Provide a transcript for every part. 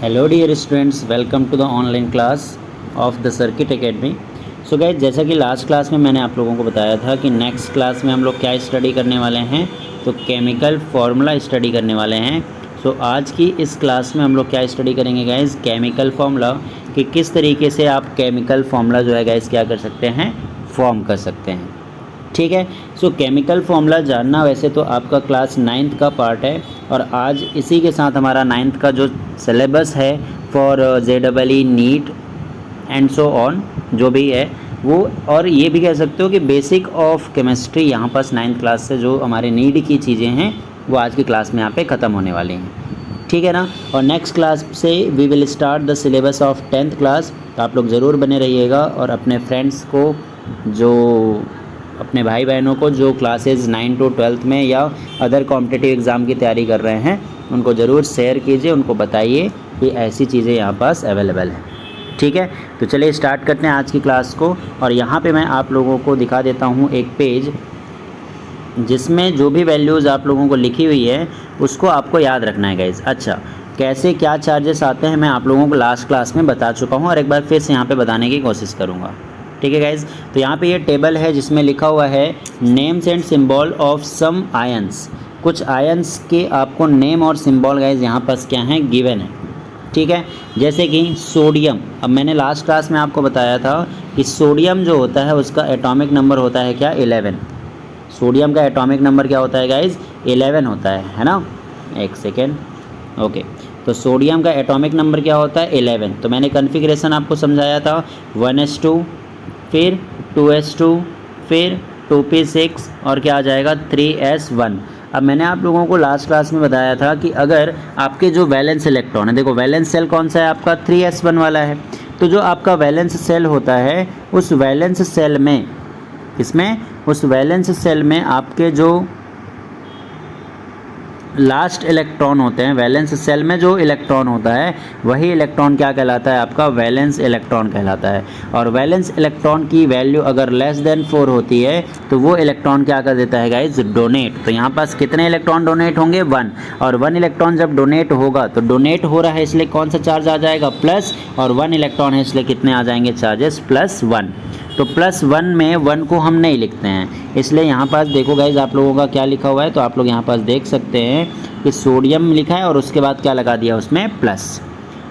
Hello dear students, welcome to the online class of the circuit academy. So guys, जैसा कि last class में मैंने आप लोगों को बताया था कि नेक्स्ट क्लास में हम लोग क्या स्टडी करने वाले हैं, तो केमिकल फार्मूला स्टडी करने वाले हैं। सो आज की इस क्लास में हम लोग क्या स्टडी करेंगे गाइस, केमिकल फार्मूला, कि किस तरीके से आप केमिकल फार्मूला जो है गाइस क्या कर सकते हैं, फॉर्म कर सकते हैं। ठीक है। सो केमिकल फार्मूला जानना वैसे तो आपका क्लास 9th का पार्ट है, और आज इसी के साथ हमारा 9th का जो सिलेबस है for JEE neat and so on जो भी है वो, और ये भी कह सकते हो कि बेसिक ऑफ केमिस्ट्री यहाँ पास 9th क्लास से जो हमारे नीड की चीज़ें हैं वो आज की क्लास में यहाँ पे ख़त्म होने वाली हैं। ठीक है ना। और नेक्स्ट क्लास से we will start the syllabus of 10th class. तो आप लोग ज़रूर बने रहिएगा और अपने फ्रेंड्स को, जो अपने भाई बहनों को जो क्लासेस 9 to 12th में या अदर कॉम्पिटिटिव एग्ज़ाम की तैयारी कर रहे हैं उनको ज़रूर शेयर कीजिए, उनको बताइए कि ऐसी चीज़ें यहाँ पास अवेलेबल हैं। ठीक है। तो चलिए स्टार्ट करते हैं आज की क्लास को। और यहाँ पे मैं आप लोगों को दिखा देता हूँ एक पेज जिसमें जो भी वैल्यूज़ आप लोगों को लिखी हुई है उसको आपको याद रखना है गाइज। अच्छा, कैसे क्या चार्जेस आते हैं मैं आप लोगों को लास्ट क्लास में बता चुका हूँ और एक बार फिर से यहाँ पे बताने की कोशिश करूँगा। ठीक है गाइज। तो यहाँ पे ये टेबल है जिसमें लिखा हुआ है names and symbol of some ions. कुछ आयंस के आपको नेम और सिंबल गाइज यहाँ पास क्या है, गिवन है। ठीक है। जैसे कि सोडियम, अब मैंने लास्ट क्लास में आपको बताया था कि सोडियम जो होता है उसका एटॉमिक नंबर होता है क्या, 11। सोडियम का एटॉमिक नंबर क्या होता है गाइज, 11 होता है ना। एक सेकेंड, ओके। तो सोडियम का एटॉमिक नंबर क्या होता है, 11। तो मैंने कन्फिग्रेशन आपको समझाया था, 1s2, फिर 2s2, फिर 2p6 और क्या आ जाएगा 3s1। अब मैंने आप लोगों को लास्ट क्लास में बताया था कि अगर आपके जो वैलेंस इलेक्ट्रॉन है, देखो वैलेंस सेल कौन सा है आपका, 3s1 वाला है। तो जो आपका वैलेंस सेल होता है उस वैलेंस सेल में, इसमें उस वैलेंस सेल में आपके जो लास्ट इलेक्ट्रॉन होते हैं, वैलेंस सेल में जो इलेक्ट्रॉन होता है वही इलेक्ट्रॉन क्या कहलाता है आपका, वैलेंस इलेक्ट्रॉन कहलाता है। और वैलेंस इलेक्ट्रॉन की वैल्यू अगर लेस देन 4 होती है तो वो इलेक्ट्रॉन क्या कर देता है गाइज, डोनेट। तो यहाँ पास कितने इलेक्ट्रॉन डोनेट होंगे, 1। और 1 इलेक्ट्रॉन जब डोनेट होगा तो डोनेट हो रहा है इसलिए कौन सा चार्ज आ जाएगा, प्लस, और 1 इलेक्ट्रॉन है इसलिए कितने आ जाएंगे चार्जेस, +1। तो +1 में 1 को हम नहीं लिखते हैं, इसलिए यहाँ पास देखो गाइज आप लोगों का क्या लिखा हुआ है। तो आप लोग यहाँ पास देख सकते हैं कि सोडियम लिखा है और उसके बाद क्या लगा दिया उसमें, प्लस।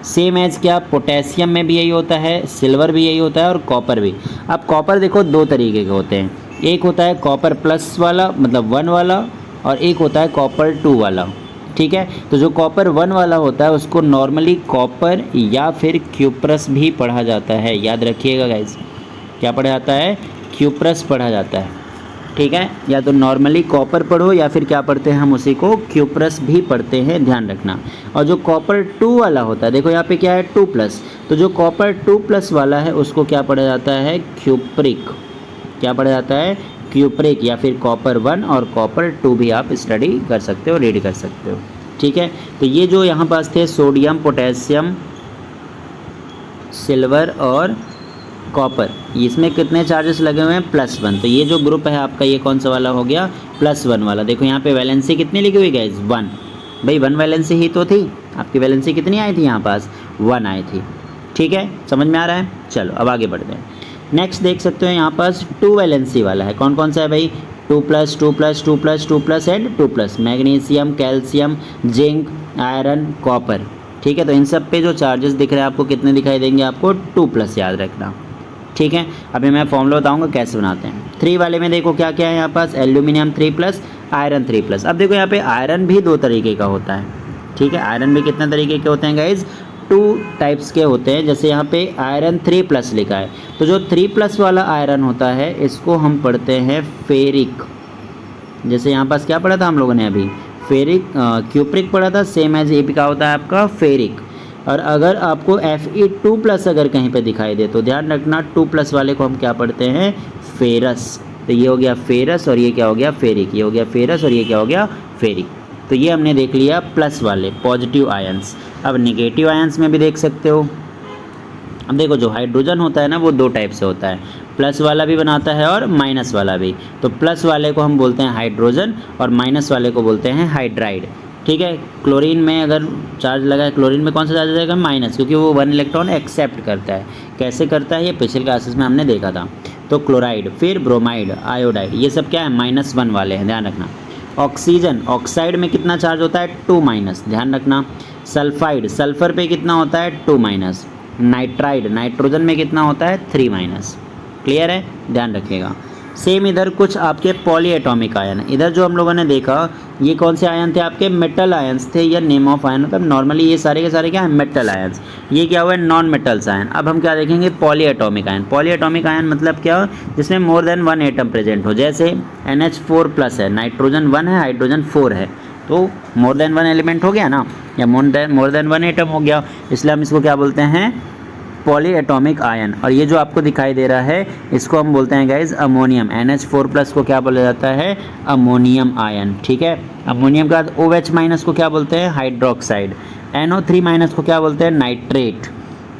सेम एज क्या, पोटेशियम में भी यही होता है, सिल्वर भी यही होता है और कॉपर भी। अब कॉपर देखो दो तरीके के होते हैं, एक होता है कॉपर प्लस वाला मतलब 1 वाला, और एक होता है कॉपर 2 वाला। ठीक है। तो जो कॉपर 1 वाला होता है उसको नॉर्मली कॉपर या फिर क्यूप्रस भी पढ़ा जाता है, याद रखिएगा गाइज। क्या पढ़ा जाता है, क्यूप्रस पढ़ा जाता है। ठीक है। या तो नॉर्मली कॉपर पढ़ो या फिर क्या पढ़ते हैं हम उसी को क्यूप्रस भी पढ़ते हैं, ध्यान रखना। और जो कॉपर 2 वाला होता है, देखो यहाँ पे क्या है 2+, तो जो कॉपर 2+ वाला है उसको क्या पढ़ा जाता है, क्यूप्रिक। क्या पढ़ा जाता है, क्यूप्रिक, या फिर कॉपर 1 और कॉपर 2 भी आप स्टडी कर सकते हो, रीड कर सकते हो। ठीक है। तो ये जो यहाँ पास थे सोडियम, पोटेशियम, सिल्वर और कॉपर, इसमें कितने चार्जेस लगे हुए हैं, +1। तो ये जो ग्रुप है आपका ये कौन सा वाला हो गया, +1 वाला। देखो यहाँ पे वैलेंसी कितनी लिखी हुई गाइज, 1। भाई 1 वैलेंसी ही तो थी, आपकी वैलेंसी कितनी आई थी यहाँ पास, 1 आई थी। ठीक है, समझ में आ रहा है। चलो अब आगे बढ़ते हैं। नेक्स्ट देख सकते हो यहाँ पास 2 वैलेंसी वाला है, कौन कौन सा है भाई, 2+, 2+, 2+, 2+ and 2+, magnesium, calcium, zinc, iron, copper. ठीक है। तो इन सब पे जो चार्जेस दिख रहे हैं आपको कितने दिखाई देंगे, आपको 2+, याद रखना। ठीक है। अभी मैं फॉर्मूला बताऊंगा कैसे बनाते हैं। 3 वाले में देखो क्या क्या है यहाँ पास, एल्यूमिनियम 3+, आयरन 3+। अब देखो यहाँ पे आयरन भी 2 तरीके का होता है। ठीक है। आयरन भी कितने तरीके के होते हैं गाइज, 2 टाइप्स के होते हैं। जैसे यहाँ पे आयरन 3+ लिखा है, तो जो 3+ वाला आयरन होता है इसको हम पढ़ते हैं फेरिक। जैसे यहाँ पास क्या पढ़ा था हम लोगों ने अभी, फेरिक, क्यूप्रिक पढ़ा था, सेम एज ए का होता है आपका फेरिक। और अगर आपको Fe2+ अगर कहीं पे दिखाई दे तो ध्यान रखना 2+ वाले को हम क्या पढ़ते हैं, फेरस। तो ये हो गया फेरस और ये क्या हो गया, फेरिक। ये हो गया फेरस और ये क्या हो गया, फेरिक। तो ये हमने देख लिया प्लस वाले पॉजिटिव आयंस। अब नेगेटिव आयंस में भी देख सकते हो। अब देखो जो हाइड्रोजन होता है ना वो 2 टाइप से होता है, प्लस वाला भी बनाता है और माइनस वाला भी। तो प्लस वाले को हम बोलते हैं हाइड्रोजन और माइनस वाले को बोलते हैं हाइड्राइड। ठीक है। क्लोरीन में अगर चार्ज लगा है, क्लोरीन में कौन सा चार्ज आ जाएगा, माइनस, क्योंकि वो 1 इलेक्ट्रॉन एक्सेप्ट करता है। कैसे करता है ये पिछले क्लासेस में हमने देखा था। तो क्लोराइड, फिर ब्रोमाइड, आयोडाइड, ये सब क्या है, -1 वाले हैं, ध्यान रखना। ऑक्सीजन, ऑक्साइड में कितना चार्ज होता है, 2-, ध्यान रखना। सल्फाइड, सल्फर पे कितना होता है, 2-। नाइट्राइड, नाइट्रोजन में कितना होता है, 3-। क्लियर है, ध्यान रखिएगा। सेम इधर कुछ आपके पॉली एटॉमिक आयन, इधर जो हम लोगों ने देखा ये कौन से आयन थे आपके, मेटल आयन्स थे, या नेम ऑफ आयन, मतलब नॉर्मली ये सारे के सारे क्या है, मेटल आयन्स। ये क्या हुआ है, नॉन मेटल्स आयन। अब हम क्या देखेंगे, poly atomic ion. Poly atomic ion मतलब क्या, जिसमें मोर देन 1 एटम प्रेजेंट हो। जैसे NH4+ है, नाइट्रोजन 1 है, हाइड्रोजन 4 है, तो मोर देन 1 एलिमेंट हो गया ना, या मोर देन 1 एटम हो गया, इसलिए हम इसको क्या बोलते हैं, पॉली एटॉमिक आयन। और ये जो आपको दिखाई दे रहा है इसको हम बोलते हैं गाइज अमोनियम। NH4+ को क्या बोला जाता है, अमोनियम आयन। ठीक है, अमोनियम के बाद OH- को क्या बोलते हैं, हाइड्रोक्साइड। NO3- को क्या बोलते हैं, नाइट्रेट।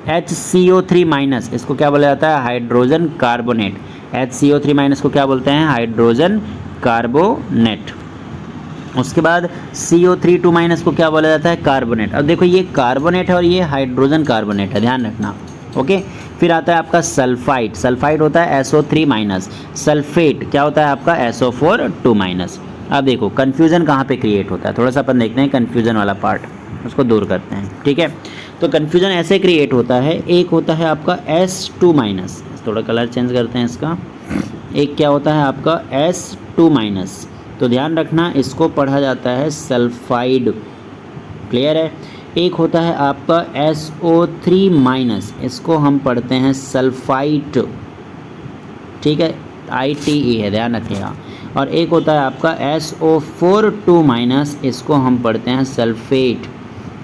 HCO3- इसको क्या बोला जाता है, हाइड्रोजन कार्बोनेट। HCO3- को क्या बोलते हैं, हाइड्रोजन कार्बोनेट। उसके बाद CO3 को क्या बोला जाता है, कार्बोनेट। अब देखो ये कार्बोनेट है और ये हाइड्रोजन कार्बोनेट है, ध्यान रखना। ओके, फिर आता है आपका सल्फाइड। सल्फाइड होता है SO3-। सल्फेट क्या होता है आपका, SO4-। अब देखो कन्फ्यूज़न कहाँ पे क्रिएट होता है, थोड़ा सा अपन देखते हैं कन्फ्यूज़न वाला पार्ट, उसको दूर करते हैं। ठीक है, तो कन्फ्यूज़न ऐसे क्रिएट होता है, एक होता है आपका S2-। थोड़ा कलर चेंज करते हैं इसका। एक क्या होता है आपका S2-। तो ध्यान रखना इसको पढ़ा जाता है सल्फाइड। क्लियर है। एक होता है आपका SO3-, इसको हम पढ़ते हैं सल्फाइट। ठीक है, ITE है, ध्यान रखिएगा। और एक होता है आपका SO4-, इसको हम पढ़ते हैं सल्फेट।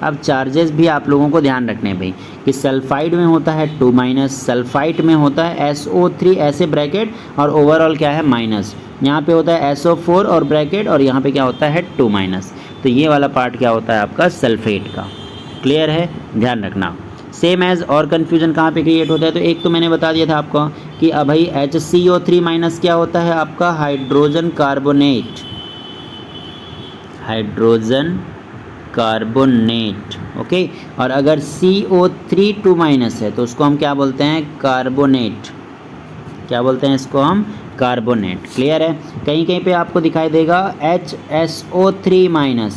अब चार्जेस भी आप लोगों को ध्यान रखने हैं भाई, कि सल्फाइड में होता है 2-, सल्फाइट में होता है SO3 ऐसे ब्रैकेट और ओवरऑल क्या है माइनस। यहाँ पे होता है SO4 और ब्रैकेट, और यहाँ पे क्या होता है 2-। तो ये वाला पार्ट क्या होता है आपका सल्फेट का। क्लियर है, ध्यान रखना। सेम एज और कन्फ्यूजन कहाँ पे क्रिएट होता है, तो एक तो मैंने बता दिया था आपको कि अब भाई HCO3- क्या होता है आपका, hydrogen carbonate. Hydrogen carbonate. Okay, और अगर CO3 है तो उसको हम क्या बोलते हैं, कार्बोनेट। क्या बोलते हैं इसको हम, कार्बोनेट। क्लियर है। कहीं कहीं पे आपको दिखाई देगा HSO3-,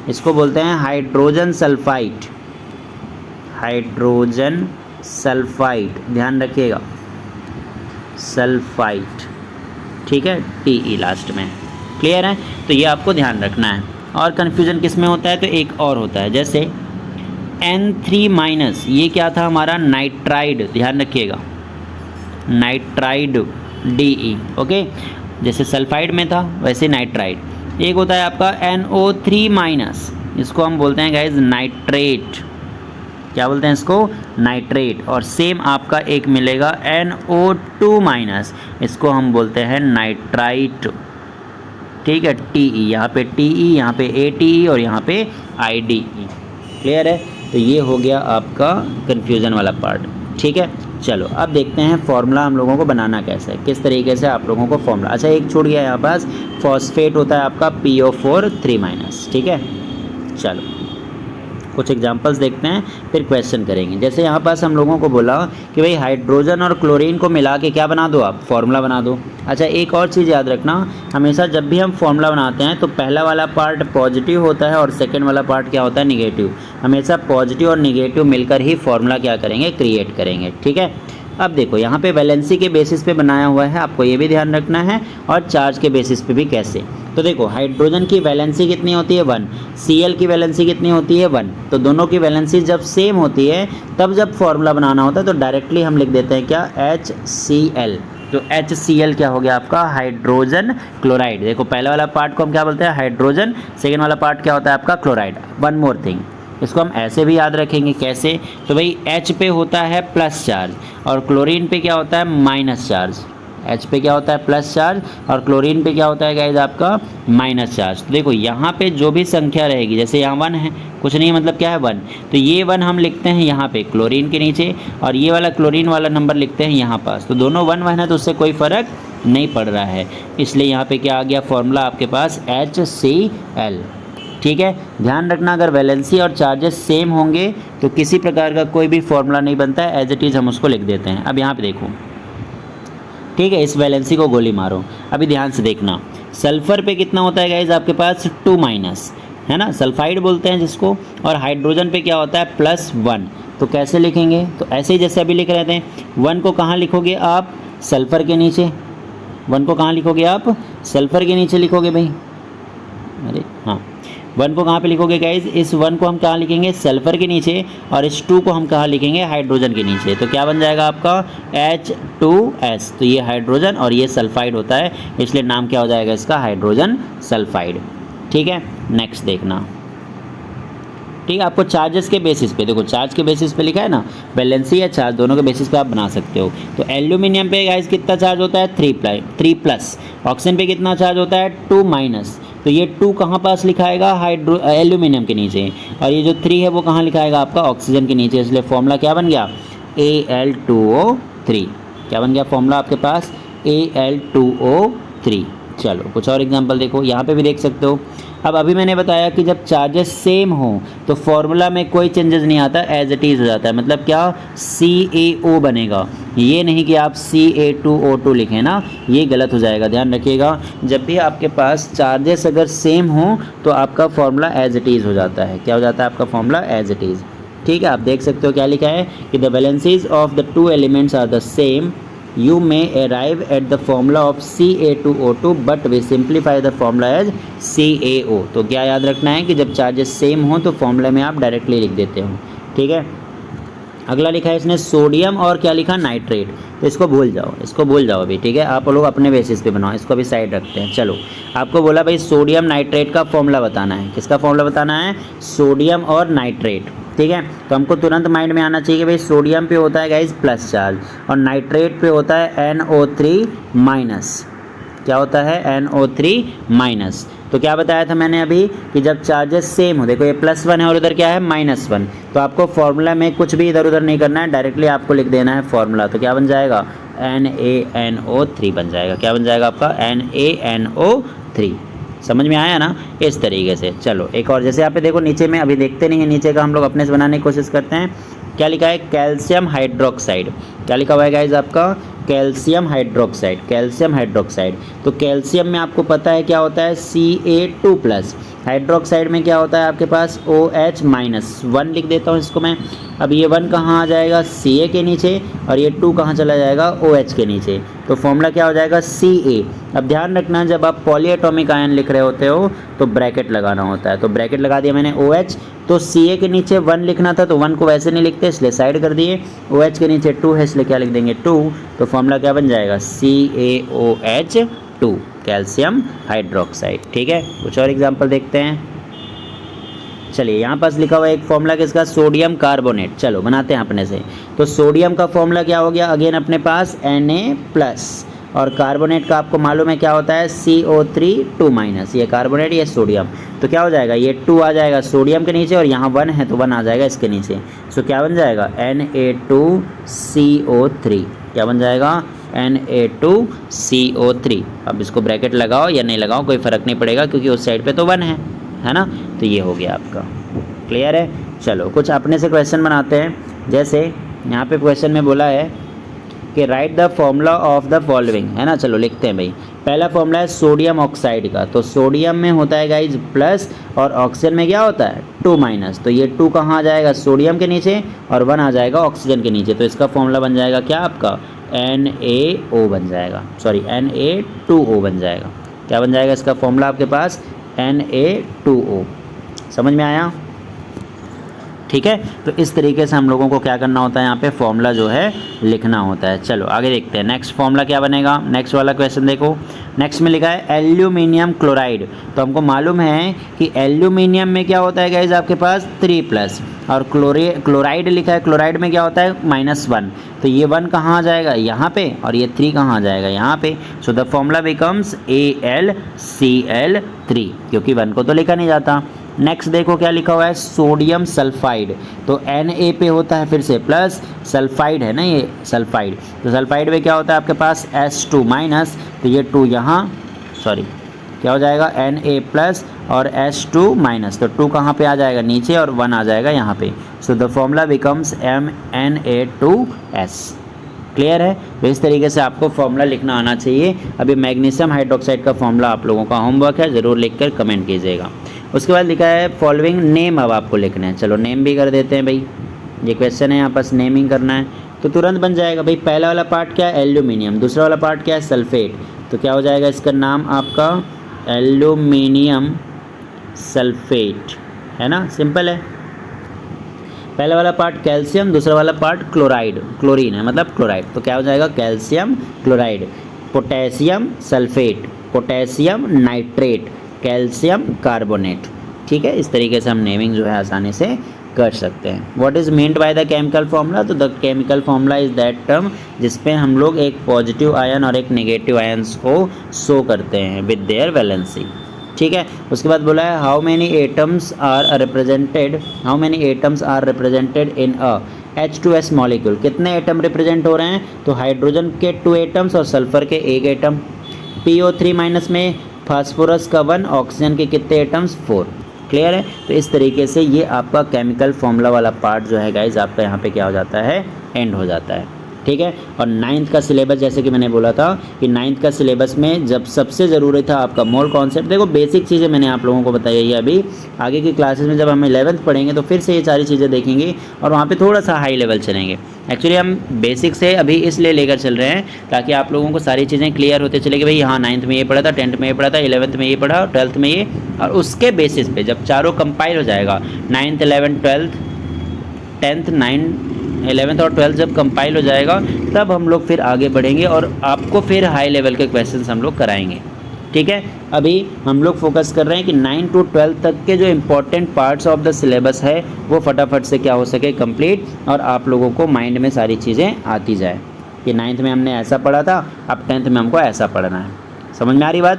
इसको बोलते हैं हाइड्रोजन सल्फाइड। हाइड्रोजन सल्फाइड, ध्यान रखिएगा, सल्फाइड। ठीक है, TE लास्ट में। क्लियर है, तो ये आपको ध्यान रखना है। और कन्फ्यूज़न किस में होता है, तो एक और होता है, जैसे N3-, ये क्या था हमारा, नाइट्राइड, ध्यान रखिएगा, नाइट्राइड DE। ओके, जैसे सल्फाइड में था वैसे नाइट्राइड। एक होता है आपका NO3-, इसको हम बोलते हैं गाइज नाइट्रेट। क्या बोलते हैं इसको, नाइट्रेट। और सेम आपका एक मिलेगा NO2-, इसको हम बोलते हैं नाइट्राइट। ठीक है, TE, यहाँ पे TE, यहाँ पे ATE और यहाँ पे IDE। क्लियर है, तो ये हो गया आपका कन्फ्यूज़न वाला पार्ट। ठीक है, चलो अब देखते हैं फॉर्मूला हम लोगों को बनाना कैसे है, किस तरीके से आप लोगों को फॉर्मूला। अच्छा, एक छूट गया यहाँ पास, फॉस्फेट होता है आपका PO4-3-। ठीक है, चलो कुछ एग्जांपल्स देखते हैं, फिर क्वेश्चन करेंगे। जैसे यहाँ पास हम लोगों को बोला कि भाई हाइड्रोजन और क्लोरीन को मिला के क्या बना दो, आप फॉर्मूला बना दो। अच्छा, एक और चीज़ याद रखना, हमेशा जब भी हम फॉर्मूला बनाते हैं तो पहला वाला पार्ट पॉजिटिव होता है और सेकेंड वाला पार्ट क्या होता है, निगेटिव। हमेशा पॉजिटिव और निगेटिव मिलकर ही फॉर्मूला क्या करेंगे, क्रिएट करेंगे। ठीक है, अब देखो यहाँ पे वैलेंसी के बेसिस पे बनाया हुआ है, आपको ये भी ध्यान रखना है, और चार्ज के बेसिस पे भी कैसे। तो देखो हाइड्रोजन की वैलेंसी कितनी होती है 1, Cl की वैलेंसी कितनी होती है 1। तो दोनों की वैलेंसी जब सेम होती है तब जब फॉर्मूला बनाना होता है तो डायरेक्टली हम लिख देते हैं क्या, HCl। तो HCl क्या हो गया आपका, हाइड्रोजन क्लोराइड। देखो पहला वाला पार्ट को हम क्या बोलते हैं, हाइड्रोजन, सेकेंड वाला पार्ट क्या होता है आपका, क्लोराइड। वन मोर थिंग, इसको हम ऐसे भी याद रखेंगे, कैसे, तो भाई H पे होता है प्लस चार्ज और क्लोरीन पे क्या होता है माइनस चार्ज। H पे क्या होता है प्लस चार्ज और क्लोरीन पे क्या होता है गाइज आपका माइनस चार्ज। तो देखो यहाँ पे जो भी संख्या रहेगी, जैसे यहाँ 1 है, कुछ नहीं मतलब क्या है 1, तो ये 1 हम लिखते हैं यहाँ पे क्लोरीन के नीचे, और ये वाला क्लोरीन वाला नंबर लिखते हैं यहाँ पास। तो दोनों 1 1 है तो उससे कोई फ़र्क नहीं पड़ रहा है, इसलिए यहाँ पे क्या आ गया फॉर्मूला आपके पास, HCl। ठीक है, ध्यान रखना अगर वैलेंसी और चार्जेस सेम होंगे तो किसी प्रकार का कोई भी फॉर्मूला नहीं बनता है, एज इट इज़ हम उसको लिख देते हैं। अब यहाँ पे देखो, ठीक है, इस वैलेंसी को गोली मारो। अभी ध्यान से देखना, सल्फर पे कितना होता है गाइज आपके पास 2- है ना, सल्फाइड बोलते हैं जिसको, और हाइड्रोजन पे क्या होता है +1। तो कैसे लिखेंगे, तो ऐसे ही जैसे अभी लिख रहे थे, 1 को कहाँ लिखोगे आप, सल्फर के नीचे। 1 को कहाँ लिखोगे आप, सल्फर के नीचे लिखोगे भाई। अरे हाँ, 1 को कहाँ पे लिखोगे गाइज, इस 1 को हम कहाँ लिखेंगे, सल्फर के नीचे, और इस 2 को हम कहाँ लिखेंगे, हाइड्रोजन के नीचे। तो क्या बन जाएगा आपका H2S। तो ये हाइड्रोजन और ये सल्फाइड होता है, इसलिए नाम क्या हो जाएगा इसका, हाइड्रोजन सल्फाइड। ठीक है, नेक्स्ट देखना। ठीक है, आपको चार्जेस के बेसिस पे, देखो चार्ज के बेसिस पे लिखा है ना, वैलेंसी या चार्ज दोनों के बेसिस पे आप बना सकते हो। तो एल्यूमिनियम पे गाइस कितना चार्ज होता है, 3+। ऑक्सीजन पे कितना चार्ज होता है, 2-। तो ये 2 कहाँ पास लिखाएगा, एल्यूमिनियम के नीचे, और ये जो 3 है वो कहाँ लिखाएगा आपका, ऑक्सीजन के नीचे। इसलिए फॉर्मूला क्या बन गया, Al2O3। क्या बन गया फॉर्मूला आपके पास, Al2O3। चलो कुछ और एग्जांपल देखो, यहाँ पे भी देख सकते हो। अब अभी मैंने बताया कि जब चार्जेस सेम हो तो फॉर्मूला में कोई चेंजेस नहीं आता, एज इट इज़ हो जाता है। मतलब क्या, CaO बनेगा, ये नहीं कि आप Ca2O2 लिखें ना, ये गलत हो जाएगा, ध्यान रखिएगा। जब भी आपके पास चार्जेस अगर सेम हो तो आपका फॉर्मूला एज इट इज़ हो जाता है। क्या हो जाता है आपका फॉर्मूला, एज इट इज़। ठीक है, आप देख सकते हो क्या लिखा है कि the valencies of the 2 elements are the same, you may arrive at the formula of Ca2O2 but we simplify the formula as CaO। तो क्या याद रखना है कि जब चार्जेस सेम हो तो फॉर्मूले में आप डायरेक्टली लिख देते हो। ठीक है, अगला लिखा है इसने सोडियम और क्या लिखा, नाइट्रेट। तो इसको भूल जाओ, इसको भूल जाओ अभी। ठीक है, आप लोग अपने बेसिस पे बनाओ, इसको अभी साइड रखते हैं। चलो, आपको बोला भाई सोडियम नाइट्रेट का फॉर्मूला बताना है। किसका फॉर्मूला बताना है, सोडियम और नाइट्रेट। ठीक है, तो हमको तुरंत माइंड में आना चाहिए कि भाई सोडियम पे होता है गाइस प्लस चार्ज और नाइट्रेट पे होता है NO3-। क्या होता है, NO3-। तो क्या बताया था मैंने अभी कि जब चार्जेस सेम हो, देखो ये +1 है और उधर क्या है -1, तो आपको फॉर्मूला में कुछ भी इधर उधर नहीं करना है, डायरेक्टली आपको लिख देना है फॉर्मूला। तो क्या बन जाएगा, NaNO3 बन जाएगा। क्या बन जाएगा आपका, NaNO3। समझ में आया ना, इस तरीके से। चलो एक और, जैसे यहाँ पे देखो नीचे में, अभी देखते नहीं है नीचे का, हम लोग अपने से बनाने की कोशिश करते हैं। क्या लिखा है, कैल्शियम हाइड्रोक्साइड। क्या लिखा हुआ है गाइज आपका, कैल्शियम हाइड्रोक्साइड। कैल्शियम हाइड्रोक्साइड, तो कैल्शियम में आपको पता है क्या होता है, Ca2+। हाइड्रोक्साइड में क्या होता है आपके पास, OH-1 लिख देता हूँ इसको मैं। अब ये 1 कहाँ आ जाएगा, Ca के नीचे, और ये 2 कहाँ चला जाएगा, OH के नीचे। तो फॉर्मूला क्या हो जाएगा, Ca। अब ध्यान रखना, जब आप पॉलीएटॉमिक आयन लिख रहे होते हो तो ब्रैकेट लगाना होता है। तो ब्रैकेट लगा दिया मैंने, OH, तो Ca के नीचे 1 लिखना था, तो 1 को वैसे नहीं लिखते इसलिए साइड कर दिए। OH के नीचे 2 है इसलिए क्या लिख देंगे, 2। तो फॉर्मूला क्या बन जाएगा, CaOH2, कैल्शियम हाइड्रोक्साइड। ठीक है, कुछ और एग्जांपल देखते हैं। चलिए, यहाँ पास लिखा हुआ है एक फॉर्मूला किसका, सोडियम कार्बोनेट। चलो बनाते हैं अपने से। तो सोडियम का फॉर्मूला क्या हो गया, अगेन अपने पास Na+, और कार्बोनेट का आपको मालूम है क्या होता है, CO3 ये कार्बोनेट, ये सोडियम। तो क्या हो जाएगा, ये 2 आ जाएगा सोडियम के नीचे, और यहाँ 1 है तो 1 आ जाएगा इसके नीचे। सो क्या बन जाएगा, Na2CO3। क्या बन जाएगा, Na2CO3। अब इसको ब्रैकेट लगाओ या नहीं लगाओ कोई फ़र्क नहीं पड़ेगा, क्योंकि उस साइड पे तो 1 है ना। तो ये हो गया आपका, क्लियर है। चलो कुछ अपने से क्वेश्चन बनाते हैं। जैसे यहाँ पे क्वेश्चन में बोला है कि right the formula of the following, है ना। चलो लिखते हैं भाई। पहला फॉर्मूला है सोडियम ऑक्साइड का, तो सोडियम में होता है गाइज प्लस, और ऑक्सीजन में क्या होता है 2-। तो ये 2 कहाँ आ जाएगा, सोडियम के नीचे, और 1 आ जाएगा ऑक्सीजन के नीचे। तो इसका फॉर्मूला बन जाएगा क्या आपका, NaO बन जाएगा, सॉरी Na2O बन जाएगा। क्या बन जाएगा इसका फॉर्मूला आपके पास, Na2O। समझ में आया, ठीक है। तो इस तरीके से हम लोगों को क्या करना होता है, यहाँ पे फॉर्मूला जो है लिखना होता है। चलो आगे देखते हैं, नेक्स्ट फॉर्मूला क्या बनेगा। नेक्स्ट वाला क्वेश्चन देखो, नेक्स्ट में लिखा है एल्यूमिनियम क्लोराइड। तो हमको मालूम है कि एल्यूमिनियम में क्या होता है गाइज आपके पास 3+, और क्लोराइड लिखा है, क्लोराइड में क्या होता है -1। तो ये 1 कहाँ आ जाएगा, यहाँ पे, और ये 3 कहाँ आ जाएगा, यहाँ पे। So the formula becomes AlCl3, क्योंकि 1 को तो लिखा नहीं जाता। नेक्स्ट देखो क्या लिखा हुआ है, सोडियम सल्फाइड। तो Na पे होता है फिर से प्लस, सल्फाइड है ना ये, सल्फाइड। तो सल्फाइड में क्या होता है आपके पास S2-। तो ये 2 यहाँ, सॉरी, क्या हो जाएगा Na+ और H2 माइनस, तो 2 कहाँ पे आ जाएगा नीचे और 1 आ जाएगा यहाँ पे। So the formula becomes MnA2S। Clear है। तो इस तरीके से आपको फॉर्मूला लिखना आना चाहिए। अभी मैग्नीशियम हाइड्रोक्साइड का फॉर्मूला आप लोगों का होमवर्क है, ज़रूर लिखकर कमेंट कीजिएगा। उसके बाद लिखा है फॉलोइंग नेम, अब आपको लिखना है। चलो नेम भी कर देते हैं भाई, ये क्वेश्चन है यहाँ पास, नेमिंग करना है तो तुरंत बन जाएगा भाई। पहला वाला पार्ट क्या है एल्यूमिनियम, दूसरा वाला पार्ट क्या है सल्फेट, तो क्या हो जाएगा इसका नाम आपका एल्यूमिनियम सल्फेट, है ना, सिंपल है। पहला वाला पार्ट कैल्शियम, दूसरा वाला पार्ट क्लोराइड, क्लोरीन है मतलब क्लोराइड, तो क्या हो जाएगा calcium chloride. Potassium sulphate, potassium nitrate, calcium carbonate. ठीक है, इस तरीके से हम नेमिंग जो है आसानी से कर सकते हैं। What is meant by the chemical formula, तो the chemical formula is that term जिसपे हम लोग एक पॉजिटिव आयन और एक नेगेटिव आयन्स को शो करते हैं विद देयर वैलेंसी। ठीक है, उसके बाद बोला है how many atoms are represented in a H2S molecule, कितने एटम रिप्रेजेंट हो रहे हैं, तो हाइड्रोजन के 2 एटम्स और सल्फर के 1 एटम। PO3 माइनस में फास्फोरस का 1, ऑक्सीजन के कितने एटम्स 4। क्लियर है। तो इस तरीके से ये आपका केमिकल फॉर्मूला वाला पार्ट जो है गाइज आपका यहाँ पे क्या हो जाता है, एंड हो जाता है। ठीक है, और 9th का सिलेबस जैसे कि मैंने बोला था कि 9th का सिलेबस में जब सबसे ज़रूरी था आपका मोल कॉन्सेप्ट, देखो बेसिक चीज़ें मैंने आप लोगों को बताई है। अभी आगे की क्लासेस में जब हम 11th पढ़ेंगे तो फिर से ये सारी चीज़ें देखेंगे और वहाँ पे थोड़ा सा हाई लेवल चलेंगे। एक्चुअली हम बेसिक से अभी इसलिए लेकर चल रहे हैं ताकि आप लोगों को सारी चीज़ें क्लियर होते चले कि भाई हाँ 9th में ये पढ़ा था, 10th में ये पढ़ा था, 11th में ये पढ़ा, 12th में ये, और उसके बेसिस पे जब चारों कंपाइल हो जाएगा 9th 11th 12th 10th 9th 11th और 12th जब कंपाइल हो जाएगा तब हम लोग फिर आगे बढ़ेंगे और आपको फिर हाई लेवल के क्वेश्चंस हम लोग कराएंगे। ठीक है, अभी हम लोग फोकस कर रहे हैं कि 9 to 12 तक के जो important parts of the syllabus है वो फटाफट से क्या हो सके कंप्लीट, और आप लोगों को माइंड में सारी चीज़ें आती जाए कि 9th में हमने ऐसा पढ़ा था, अब 10th में हमको ऐसा पढ़ना है। समझ में आ रही बात।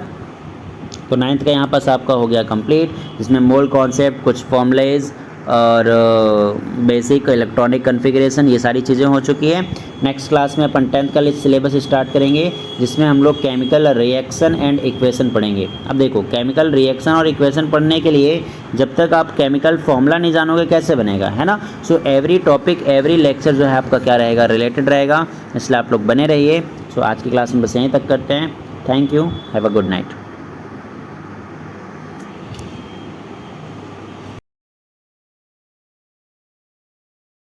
तो 9th का यहाँ पास आपका हो गया कंप्लीट, जिसमें मोल कॉन्सेप्ट, कुछ फॉर्मूलेज और बेसिक इलेक्ट्रॉनिक कॉन्फ़िगरेशन, ये सारी चीज़ें हो चुकी है। नेक्स्ट क्लास में अपन 10th का सिलेबस स्टार्ट करेंगे जिसमें हम लोग केमिकल रिएक्शन एंड इक्वेशन पढ़ेंगे। अब देखो केमिकल रिएक्शन और इक्वेशन पढ़ने के लिए जब तक आप केमिकल फॉर्मूला नहीं जानोगे कैसे बनेगा, है ना। So every topic every lecture जो है आपका क्या रहेगा, रिलेटेड रहेगा, इसलिए आप लोग बने रहिए। सो आज की क्लास में बस यहीं तक करते हैं। Thank you, have a good night.